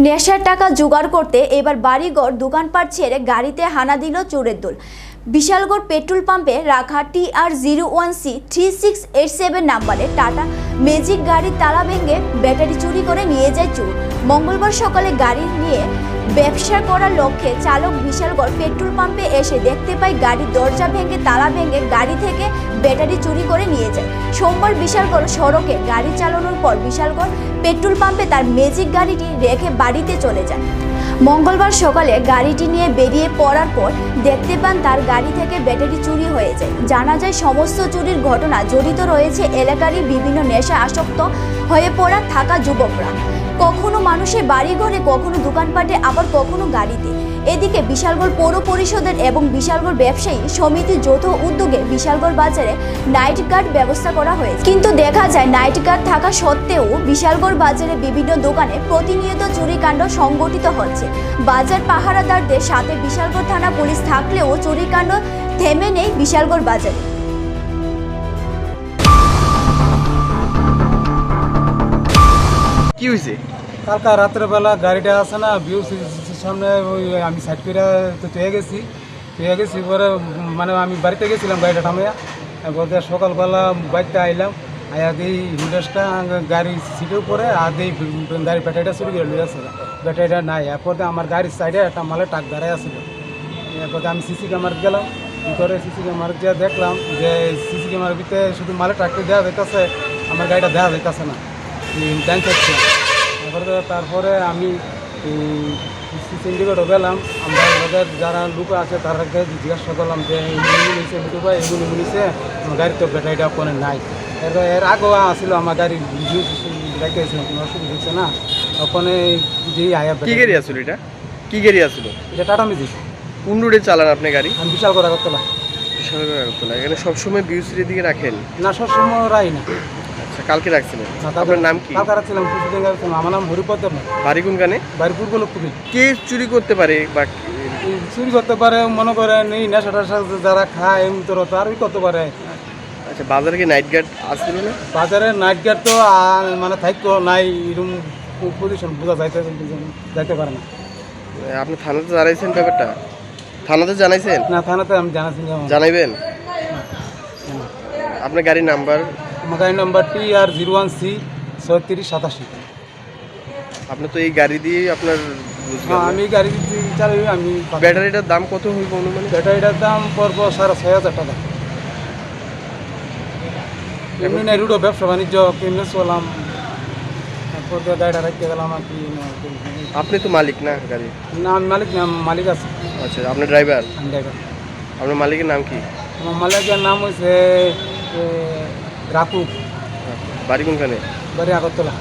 নেশার টাকা জোগাড় করতে এবার বাড়িঘর দোকানপাট ছেড়ে গাড়িতে হানা দিল চোরের দল। বিশালগড় পেট্রোল পাম্পে রাখা TR01C3687 নাম্বারে টাটা ম্যাজিক গাড়ির তালা ভেঙে ব্যাটারি চুরি করে নিয়ে যায় চোর। মঙ্গলবার সকালে গাড়ি নিয়ে ব্যবসা করার লক্ষ্যে চালক বিশালগড় পেট্রোল পাম্পে এসে দেখতে পায় গাড়ির দরজা ভেঙে তালা ভেঙে গাড়ি থেকে ব্যাটারি চুরি করে নিয়ে যায়। সোমবার বিশালগড় সড়কে গাড়ি চালানোর পর বিশালগড় পেট্রোল পাম্পে তার ম্যাজিক গাড়িটি রেখে বাড়িতে চলে যায়। মঙ্গলবার সকালে গাড়িটি নিয়ে বেরিয়ে পড়ার পর দেখতে পান তার গাড়ি থেকে ব্যাটারি চুরি হয়ে যায়। জানা যায় সমস্ত চুরির ঘটনা জড়িত রয়েছে এলাকারই বিভিন্ন নেশা আসক্ত হয়ে পড়া থাকা যুবকরা, কখনো মানুষের বাড়ি ঘরে, কখনো দোকানপাটে, আবার কখনো গাড়িতে। এদিকে বিশালগড় পৌর পরিষদের এবং বিশালগড় ব্যবসায়ী সমিতির যৌথ উদ্যোগে বিশালগড় বাজারে নাইট গার্ড ব্যবস্থা করা হয়েছে। কিন্তু দেখা যায় নাইট গার্ড থাকা সত্ত্বেও বিশালগড় বাজারে বিভিন্ন দোকানে প্রতিনিয়ত চুরিকাণ্ড সংঘটিত হচ্ছে। বাজার পাহারাদারদের সাথে বিশালগড় থানা পুলিশ থাকলেও চুরিকাণ্ড থেমে নেই বিশালগড় বাজারে। কি হয়েছে? কালকা রাত্রেবেলা গাড়িটা আসে না বিউসির সামনে, ওই আমি সাইড করে তো পেয়ে গেছি পরে মানে আমি বাড়িতে গেছিলাম গাড়িটা থামিয়া, বলতে সকালবেলা বাড়িতে আইলাম, আয়া দিই হুডাসটা গাড়ি সিটের উপরে আর দিই গাড়ি ব্যাটারিটা চুরি করে লিয়ে আসছিল, ব্যাটারিটা নাই। এরপরে আমার গাড়ির সাইডে একটা মালে টাক দাঁড়ায় আসছিল। এরপরে আমি সিসি ক্যামেরা গেলাম, কী করে সিসি ক্যামেরা গিয়ে দেখলাম যে সিসি ক্যামেরার ভিতরে শুধু মালে টাকটা দেওয়া যাইতেছে, আমার গাড়িটা দেওয়া যাইতেছে না, ডান থাকছে। তারপরে আমি সিন্ডিকেটও গেলাম, আমরা ওদের যারা লোক আছে তাদেরকে জিজ্ঞাসা করলাম যে এগুলি নিয়েছে বুঝতে পাই, এগুলি নিয়েছে, আমার গাড়ির তো ব্যাটারিটা ওখানে নাই। এর আগেও আসছিল আমার গাড়ি রেখেছিলাম, কোনো অসুবিধা হচ্ছে না। ওখানে যে আয়া কি গাড়ি আসলো? এটা কি গাড়ি আসলো? এটা টাটা ম্যাজিক। কোন রোডে চালান আপনি গাড়ি? আমি বিশাল করে করতে পারি। বিশাল করে রাখতো না, এখানে সবসময় বিউসির দিকে রাখেন না, সবসময় রাই না। আচ্ছা, কালকে রাখছিলেন? আপনার নাম কি? কালকে রাখছিলাম, কিছুদিন রাখছিলাম। আমার নাম হরিপদ দেবনাথ। বাড়ি কোনখানে? বাড়ি পূর্ব লক্ষ্মী। কে চুরি করতে পারে বা চুরি করতে পারে মনে করেন এই নেশা টেশা যারা খায় এমনি তো আরই করতে পারে। আচ্ছা, বাজারে কি নাইট গার্ড আসছিল না? বাজারে নাইট গার্ড তো মানে থাকতো নাই, এরকম পজিশন বোঝা যাইতে পারে না। আপনি থানাতে জানাইছেন ব্যাপারটা? থানাতে জানাইছেন? না, থানাতে আমি জানাচ্ছি। জানাইবেন? আপনার গাড়ির নাম্বার? আমার গাড়ির নাম্বার TR01C3687। আপনি তো এই গাড়ি দিয়ে আপনার আমি গাড়ি চালাই। আমি ব্যাটারিটার দাম কত হইব অনুমান? ব্যাটারিটার দাম পড়বো 6,500 টাকা। এমনি নাই, রুডো ব্যবসা বাণিজ্য কেমনি চলাম, তারপর গাড়িটা রাখতে গেলাম আর কি। আপনি তো মালিক না গাড়ি? না, আমি মালিক না, মালিক আছে। আচ্ছা, আপনার ড্রাইভার? আমি ড্রাইভার। আপনার মালিকের নাম কি? আমার মালিকের নাম হয়েছে রাকুব। বাড়ি কোনখানে? বাড়ি আগরতলা।